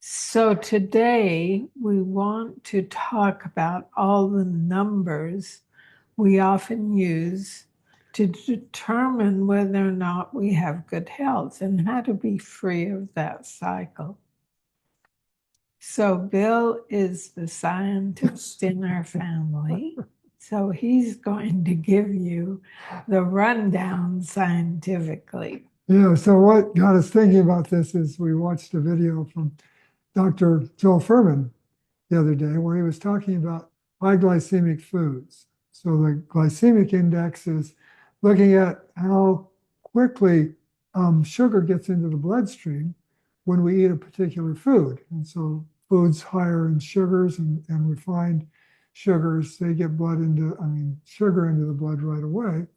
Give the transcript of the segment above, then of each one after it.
So today we want to talk about all the numbers we often use to determine whether or not we have good health and how to be free of that cycle. So Bill is the scientist in our family. So he's going to give you the rundown scientifically. Yeah, so what got us thinking about this is we watched a video from Dr. Joel Furman the other day where he was talking about high glycemic foods. So the glycemic index is looking at how quickly sugar gets into the bloodstream when we eat a particular food. And so foods higher in sugars and refined sugars, they get sugar into the blood right away.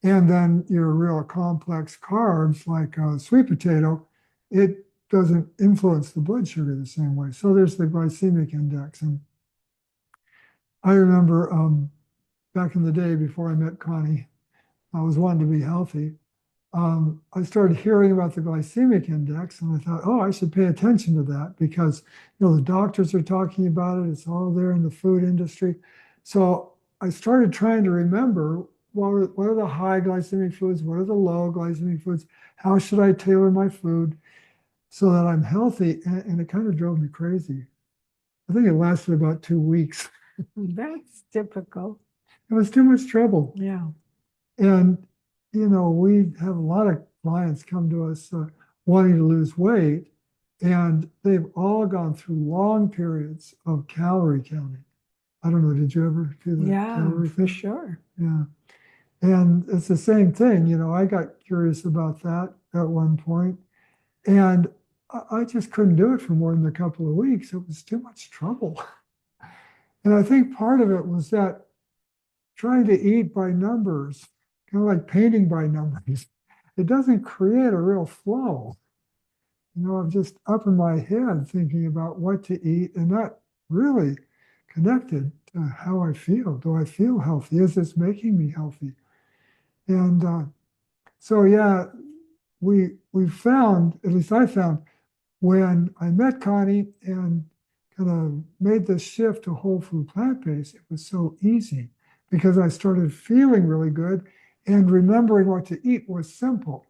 And then your real complex carbs like sweet potato, it doesn't influence the blood sugar the same way. So there's the glycemic index. And I remember back in the day before I met Connie, I was wanting to be healthy. I started hearing about the glycemic index and I thought, oh, I should pay attention to that because the doctors are talking about it. It's all there in the food industry. So I started trying to remember what are the high glycemic foods? What are the low glycemic foods? How should I tailor my food so that I'm healthy? And it kind of drove me crazy. I think it lasted about 2 weeks. That's typical. It was too much trouble. Yeah. And, we have a lot of clients come to us wanting to lose weight, and they've all gone through long periods of calorie counting. I don't know, did you ever do the calorie for thing? sure. Yeah. And it's the same thing. I got curious about that at one point, and I just couldn't do it for more than a couple of weeks. It was too much trouble. And I think part of it was that trying to eat by numbers, kind of like painting by numbers, it doesn't create a real flow. I'm just up in my head thinking about what to eat and not really connected to how I feel. Do I feel healthy? Is this making me healthy? And so, yeah, we found, at least I found, when I met Connie and kind of made this shift to whole food plant-based, it was so easy because I started feeling really good and remembering what to eat was simple,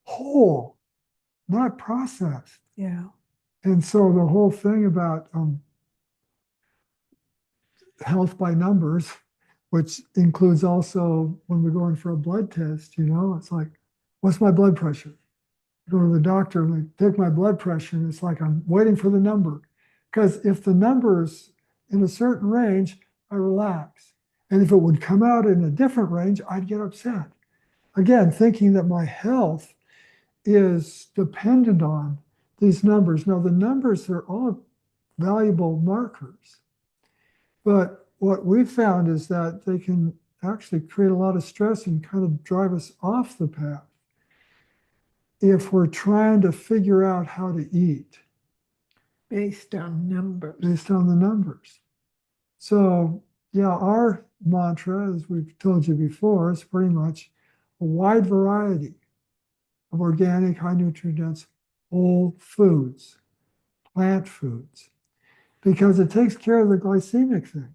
whole, not processed. Yeah. And so the whole thing about health by numbers, which includes also when we go in for a blood test, it's like, what's my blood pressure? I go to the doctor and they take my blood pressure, and it's like I'm waiting for the number. Because if the number's in a certain range, I relax. And if it would come out in a different range, I'd get upset. Again, thinking that my health is dependent on these numbers. Now, the numbers are all valuable markers. But what we've found is that they can actually create a lot of stress and kind of drive us off the path if we're trying to figure out how to eat Based on numbers. based on the numbers. So, yeah, our mantra, as we've told you before, is pretty much a wide variety of organic, high nutrient dense, whole foods, plant foods, because it takes care of the glycemic thing.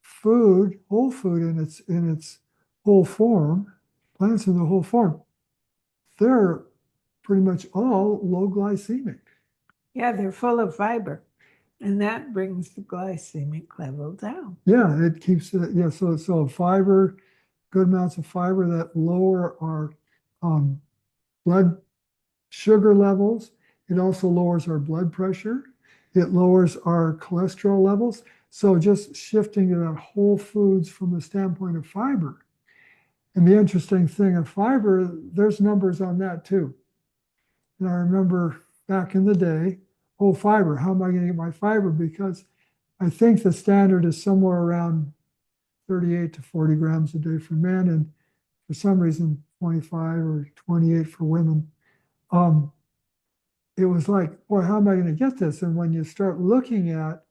Food, whole food in its whole form, plants in the whole form, they're pretty much all low glycemic. Yeah, they're full of fiber, and that brings the glycemic level down. Yeah, it keeps it. Yeah, so fiber, good amounts of fiber that lower our blood sugar levels. It also lowers our blood pressure. It lowers our cholesterol levels. So just shifting to that whole foods from the standpoint of fiber. And the interesting thing of fiber, there's numbers on that too. And I remember back in the day, oh, fiber, how am I going to get my fiber? Because I think the standard is somewhere around 38 to 40 grams a day for men, and for some reason, 25 or 28 for women. It was like, boy, how am I going to get this? And when you start looking at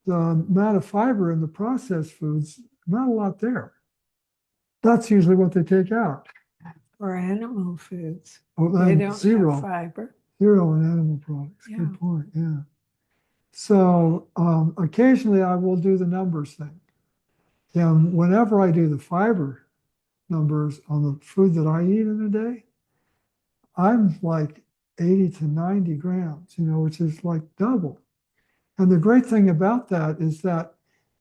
the amount of fiber in the processed foods, not a lot there. That's usually what they take out. Or animal foods. Oh, They then don't zero. have fiber. Zero in animal products. Yeah. Good point. Yeah. So occasionally I will do the numbers thing. And whenever I do the fiber numbers on the food that I eat in a day, I'm like 80 to 90 grams, which is like double. And the great thing about that is that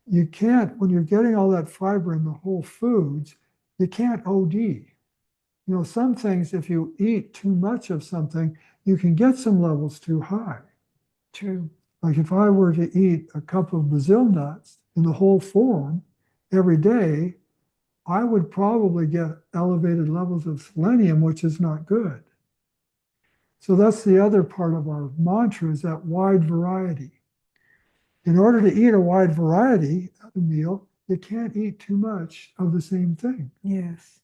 you can't, when you're getting all that fiber in the whole foods, you can't OD. Some things, if you eat too much of something, you can get some levels too high. True. Like if I were to eat a cup of Brazil nuts in the whole form every day, I would probably get elevated levels of selenium, which is not good. So that's the other part of our mantra is that wide variety. In order to eat a wide variety of a meal, you can't eat too much of the same thing. Yes.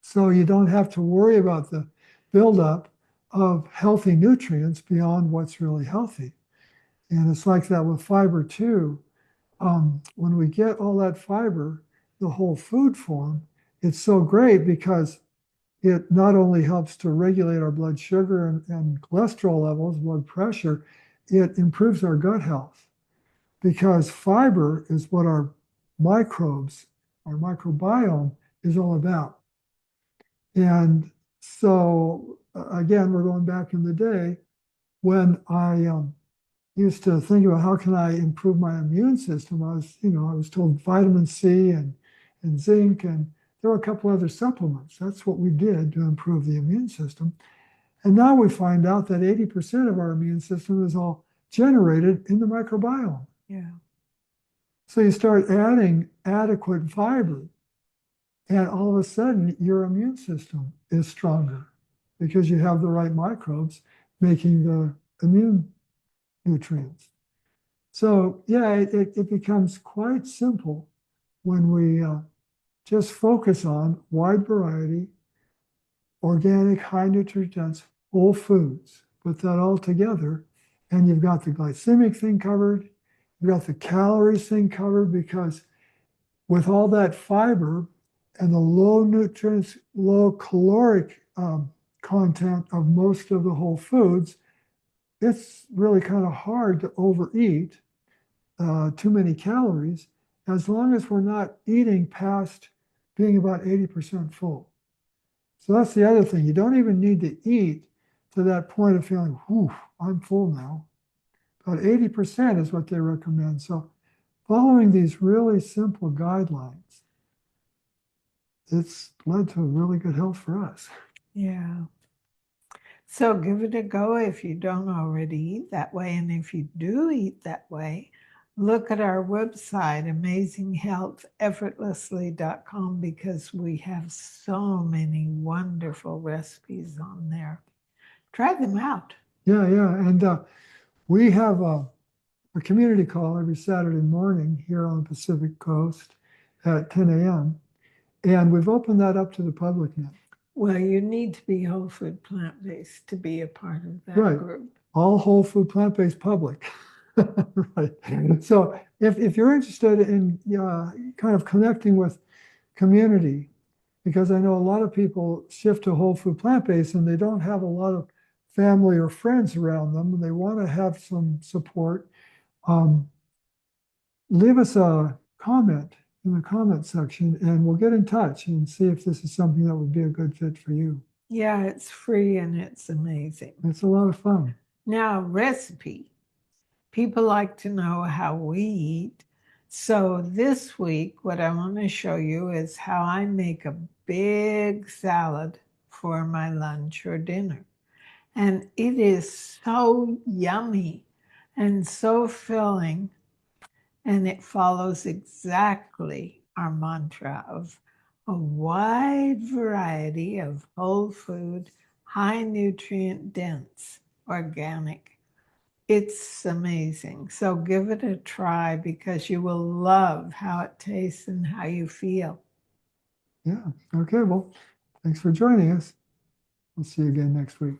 So you don't have to worry about the buildup of healthy nutrients beyond what's really healthy. And it's like that with fiber too. When we get all that fiber, the whole food form, it's so great because it not only helps to regulate our blood sugar and cholesterol levels, blood pressure, it improves our gut health because fiber is what our microbes, our microbiome is all about. And so, again, we're going back in the day when I used to think about how can I improve my immune system. I was told vitamin C and zinc, and there were a couple other supplements. That's what we did to improve the immune system. And now we find out that 80% of our immune system is all generated in the microbiome. Yeah. So you start adding adequate fiber, and all of a sudden your immune system is stronger because you have the right microbes making the immune nutrients. So yeah, it becomes quite simple when we just focus on wide variety, organic, high nutrient whole foods. Put that all together, and you've got the glycemic thing covered. You've got the calories thing covered because with all that fiber and the low nutrients, low caloric content of most of the whole foods, it's really kind of hard to overeat too many calories as long as we're not eating past being about 80% full. So that's the other thing. You don't even need to eat to that point of feeling, whew, I'm full now. About 80% is what they recommend. So following these really simple guidelines, it's led to really good health for us. Yeah. So give it a go if you don't already eat that way. And if you do eat that way, look at our website, amazinghealtheffortlessly.com, because we have so many wonderful recipes on there. Try them out. Yeah. And we have a community call every Saturday morning here on the Pacific Coast at 10 a.m. And we've opened that up to the public now. Well, you need to be whole food plant-based to be a part of that Right. group. All whole food plant-based public. Right. So if you're interested in kind of connecting with community, because I know a lot of people shift to whole food plant-based and they don't have a lot of family or friends around them and they want to have some support, leave us a comment in the comment section and we'll get in touch and see if this is something that would be a good fit for you. Yeah, it's free and it's amazing. It's a lot of fun. Now, recipe. People like to know how we eat. So this week, what I want to show you is how I make a big salad for my lunch or dinner. And it is so yummy and so filling. And it follows exactly our mantra of a wide variety of whole food, high nutrient dense, organic. It's amazing. So give it a try because you will love how it tastes and how you feel. Yeah. Okay. Well, thanks for joining us. We'll see you again next week.